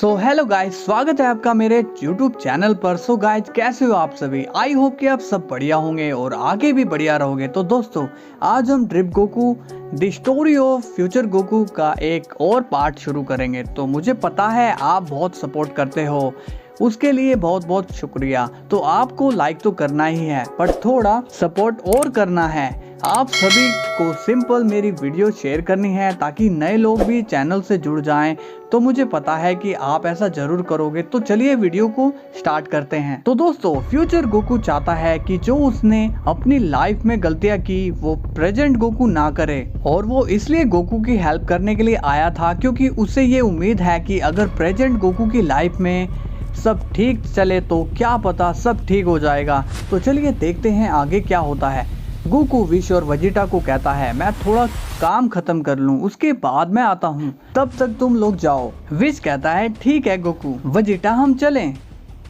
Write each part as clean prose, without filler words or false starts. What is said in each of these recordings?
So hello guys, स्वागत है आपका मेरे YouTube चैनल पर। सो गाइस, कैसे हो आप सभी? आई होप कि आप सब बढ़िया होंगे और आगे भी बढ़िया रहोगे। तो दोस्तों, आज हम drip Goku the story of future Goku का एक और पार्ट शुरू करेंगे। तो मुझे पता है आप बहुत सपोर्ट करते हो, उसके लिए बहुत बहुत शुक्रिया। तो आपको लाइक तो करना ही है, पर थोड़ा सपोर्ट और करना है। आप सभी को सिंपल मेरी वीडियो शेयर करनी है ताकि नए लोग भी चैनल से जुड़ जाएं। तो मुझे पता है कि आप ऐसा जरूर करोगे। तो चलिए वीडियो को स्टार्ट करते हैं। तो दोस्तों, फ्यूचर गोकू चाहता है कि जो उसने अपनी लाइफ में गलतियां की वो प्रेजेंट गोकू ना करे, और वो इसलिए गोकू की हेल्प करने के लिए आया था क्योंकि उसे ये उम्मीद है कि अगर प्रेजेंट गोकू की लाइफ में सब ठीक चले तो क्या पता सब ठीक हो जाएगा। तो चलिए देखते हैं आगे क्या होता है। गोकू विश और वेजिटा को कहता है, मैं थोड़ा काम खत्म कर लूं, उसके बाद मैं आता हूं, तब तक तुम लोग जाओ। विश कहता है, ठीक है गोकू। वेजिटा, हम चलें?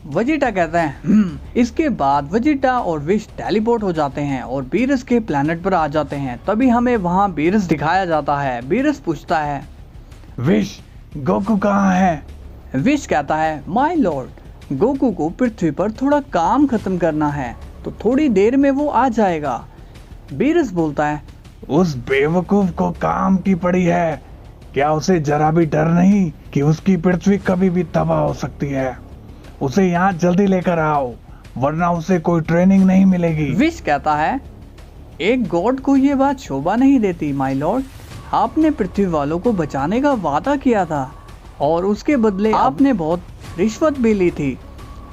वेजिटा कहता है इसके बाद वेजिटा और विश टेलीपोर्ट हो जाते हैं और बीरस के प्लेनेट पर आ जाते हैं। तभी हमें वहां बीरस दिखाया जाता है। बीरस पूछता है, विश, गोकू कहाँ है? विश कहता है, माय लॉर्ड, गोकू को पृथ्वी पर थोड़ा काम खत्म करना है, तो थोड़ी देर में वो आ जाएगा। बीरस बोलता है, उस बेवकूफ को काम की पड़ी है। क्या उसे जरा भी डर नहीं कि उसकी पृथ्वी कभी भी तबाह हो सकती है? उसे यहाँ जल्दी लेकर आओ, वरना उसे कोई ट्रेनिंग नहीं मिलेगी। विश कहता है, एक गॉड को ये बात शोभा नहीं देती माय लॉर्ड। आपने पृथ्वी वालों को बचाने का वादा किया था और उसके बदले आपने बहुत रिश्वत भी ली थी।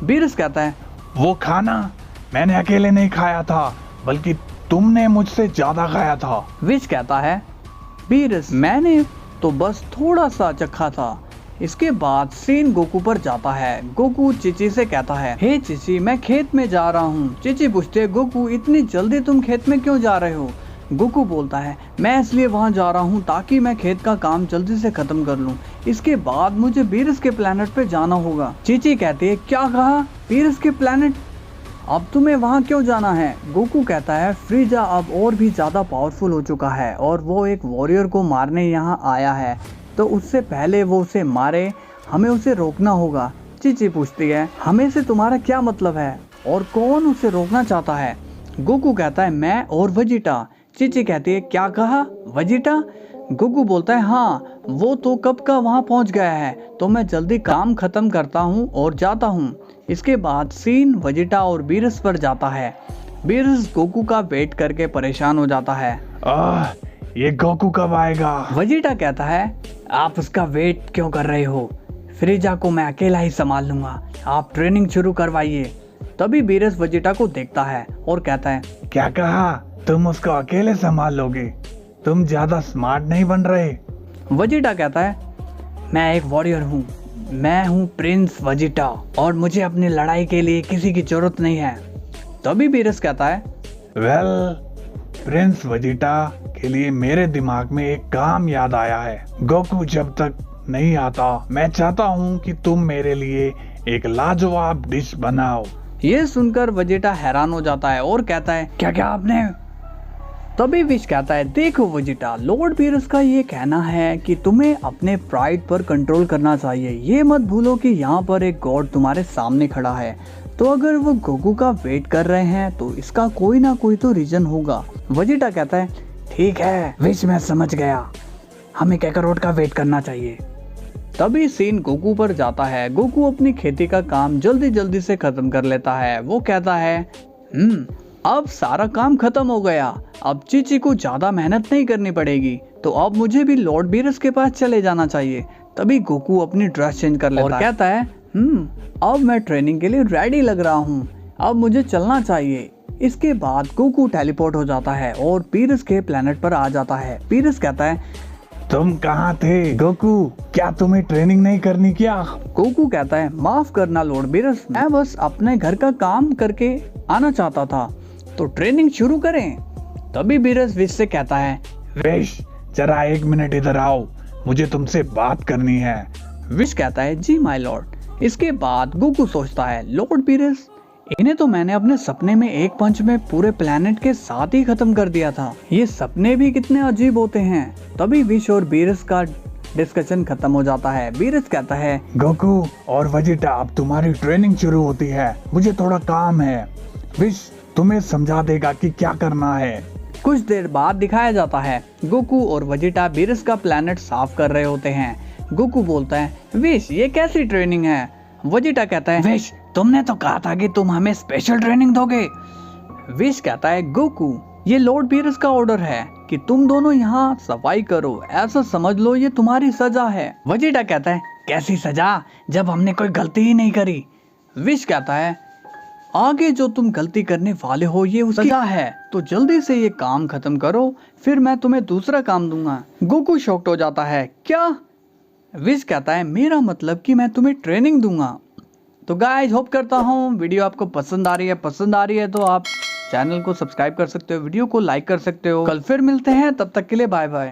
बीरस कहता है, वो खाना मैंने अकेले नहीं खाया था, बल्कि तुमने मुझसे ज्यादा खाया था। विश कहता है, बीरस, मैंने तो बस थोड़ा सा चखा था। इसके बाद सीन गोकू पर जाता है। गोकू चिची से कहता है, हे चिची, मैं खेत में जा रहा हूँ। चिची पूछते है, गोकू इतनी जल्दी तुम खेत में क्यों जा रहे हो? गोकू बोलता है, मैं इसलिए वहां जा रहा हूँ ताकि मैं खेत का काम जल्दी से खत्म कर लूँ। इसके बाद मुझे बीरस के प्लेनेट पे जाना होगा। चीची कहती है, क्या कहा? बीरस के प्लेनेट? अब तुम्हें वहां क्यों जाना है? गोकू कहता है, फ्रीजा अब और भी ज्यादा पावरफुल हो चुका है और वो एक वॉरियर को मारने यहाँ आया है, तो उससे पहले वो उसे मारे हमें उसे रोकना होगा। चीची पूछती है, हमें से तुम्हारा क्या मतलब है और कौन उसे रोकना चाहता है? गोकू कहता है, मैं और वेजिटा। चीची कहती है, क्या कहा? वेजिटा? गोकू बोलता है, हाँ, वो तो कब का वहाँ पहुँच गया है, तो मैं जल्दी काम खत्म करता हूँ और जाता हूँ। इसके बाद सीन वेजिटा और बीरस पर जाता है। बीरस गोकू का वेट करके परेशान हो जाता है। ये गोकू कब आएगा? वेजिटा कहता है, आप उसका वेट क्यों कर रहे हो? फ्रीजा को मैं अकेला ही संभाल लूंगा, आप ट्रेनिंग शुरू करवाइए। तभी बीरस वेजिटा को देखता है और कहता है, क्या कहा? तुम उसको अकेले संभाल लोगे? तुम ज्यादा स्मार्ट नहीं बन रहे? वेजिटा कहता है, मैं एक वॉरियर हूँ, मैं हूँ प्रिंस वेजिटा और मुझे अपनी लड़ाई के लिए किसी की जरूरत नहीं है। तभी बीरस कहता है, वेल, प्रिंस वेजिटा के लिए मेरे दिमाग में एक काम याद आया है। गोकू जब तक नहीं आता, मैं चाहता हूँ कि तुम मेरे लिए एक लाजवाब डिश बनाओ। ये सुनकर वेजिटा हैरान हो जाता है और कहता है, क्या क्या आपने? तभी विश कहता है, देखो वेजिटा, लॉर्ड बीरस का ये कहना है कि तुम्हें अपने प्राइड पर कंट्रोल करना चाहिए। ये मत भूलो कि यहाँ पर एक गॉड तुम्हारे सामने खड़ा है, तो अगर वो गोकू का वेट कर रहे हैं तो इसका कोई ना कोई तो रीजन होगा। वेजिटा कहता है, ठीक है विश, मैं समझ गया, हमें कैकारोट का वेट करना चाहिए। तभी सीन गोकू पर जाता है। गोकू अपनी खेती का काम जल्दी जल्दी से खत्म कर लेता है। वो कहता है, अब सारा काम खत्म हो गया, अब चीची को ज्यादा मेहनत नहीं करनी पड़ेगी, तो अब मुझे भी लॉर्ड बीरस के पास चले जाना चाहिए। तभी गोकू अपनी ड्रेस चेंज कर लेता है और कहता है, अब मैं ट्रेनिंग के लिए रेडी लग रहा हूँ, अब मुझे चलना चाहिए। इसके बाद गोकू टेलीपोर्ट हो जाता है और बीरस के प्लेनेट पर आ जाता है। बीरस कहता है, तुम कहाँ थे गोकू? क्या तुम्हें ट्रेनिंग नहीं करनी क्या? गोकू कहता है, माफ करना लॉर्ड बीरस, मैं बस अपने घर का काम करके आना चाहता था, तो ट्रेनिंग शुरू करें। तभी बीरस विश से कहता है, विश, जरा एक मिनट इधर आओ, मुझे तुमसे बात करनी है। विश कहता है, जी माय लॉर्ड। इसके बाद गोकू सोचता है, लॉर्ड बीरस, इन्हें तो मैंने अपने सपने में एक पंच में पूरे प्लेनेट के साथ ही खत्म कर दिया था, ये सपने भी कितने अजीब होते हैं। तभी विश और बीरस का डिस्कशन खत्म हो जाता है। बीरस कहता है, गोकू और वेजिटा, अब तुम्हारी ट्रेनिंग शुरू होती है, मुझे थोड़ा काम है। विश तुम्हें समझा देगा कि क्या करना है। कुछ देर बाद दिखाया जाता है गोकू और वेजिटा बीरस का प्लेनेट साफ कर रहे होते हैं। गोकू बोलता है, विश ये कैसी ट्रेनिंग है? वेजिटा कहता है, विश तुमने तो कहा था कि तुम हमें स्पेशल ट्रेनिंग दोगे। विश कहता है, गोकू ये लॉर्ड बीरस का ऑर्डर है कि तुम दोनों यहाँ सफाई करो, ऐसा समझ लो ये तुम्हारी सजा है। वेजिटा कहता है, कैसी सजा जब हमने कोई गलती ही नहीं करी। विश कहता है, आगे जो तुम गलती करने वाले हो ये उसकी सजा है, तो जल्दी से ये काम खत्म करो, फिर मैं तुम्हें दूसरा काम दूंगा। गोकू शॉक्ड हो जाता है, क्या? विश कहता है, मेरा मतलब कि मैं तुम्हें ट्रेनिंग दूंगा। तो गाइस होप करता हूँ वीडियो आपको पसंद आ रही है तो आप चैनल को सब्सक्राइब कर सकते हो, वीडियो को लाइक कर सकते हो। कल फिर मिलते हैं, तब तक के लिए बाय बाय।